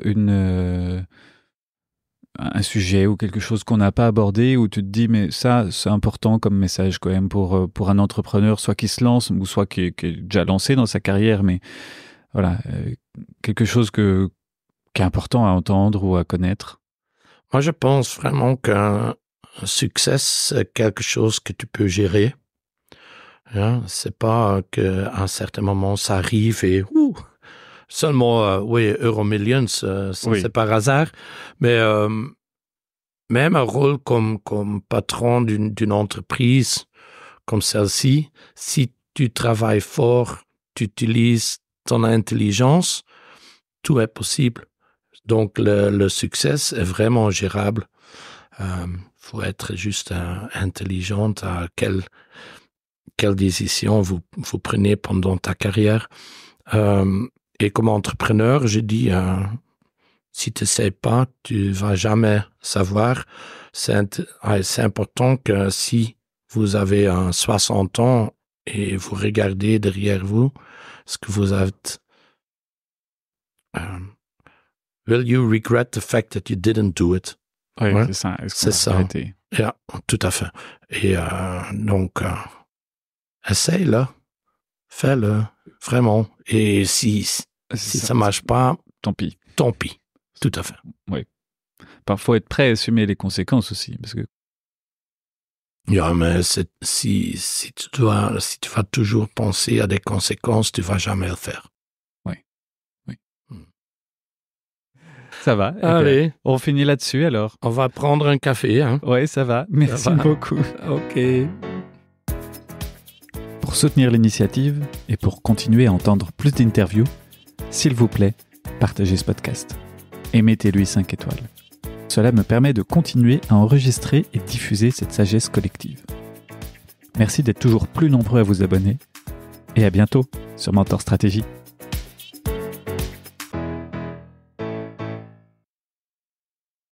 un sujet ou quelque chose qu'on n'a pas abordé où tu te dis mais ça c'est important comme message quand même pour un entrepreneur soit qui se lance ou soit qui est déjà lancé dans sa carrière, mais voilà, quelque chose qui est important à entendre ou à connaître? Moi je pense vraiment qu'un succès c'est quelque chose que tu peux gérer. Hein? C'est pas qu'à un certain moment ça arrive et seulement, Euromillions, c'est par hasard. Mais même un rôle comme patron d'une entreprise comme celle-ci, si tu travailles fort, tu utilises ton intelligence, tout est possible. Donc, le succès est vraiment gérable. Faut être juste intelligent à quelle décision vous prenez pendant ta carrière. Et comme entrepreneur, j'ai dit, si tu ne sais pas, tu vas jamais savoir. C'est important que si vous avez 60 ans et vous regardez derrière vous, ce que vous êtes Will you regret the fact that you didn't do it? Oui, Ouais, c'est ça. c'est ça. Arrêter? Yeah, tout à fait. Et donc, essaye-le, fais-le, vraiment. Et si ça marche pas, tant pis. Tant pis. Tout à fait. Oui. Parfois, être prêt à assumer les conséquences aussi, parce que. Yeah, mais si tu vas toujours penser à des conséquences, tu vas jamais le faire. Oui. Ça va. Allez. On finit là-dessus alors. On va prendre un café, hein? Oui, ça va. Merci beaucoup. OK. Pour soutenir l'initiative et pour continuer à entendre plus d'interviews, s'il vous plaît, partagez ce podcast et mettez-lui 5 étoiles. Cela me permet de continuer à enregistrer et diffuser cette sagesse collective. Merci d'être toujours plus nombreux à vous abonner et à bientôt sur Mentor Stratégie.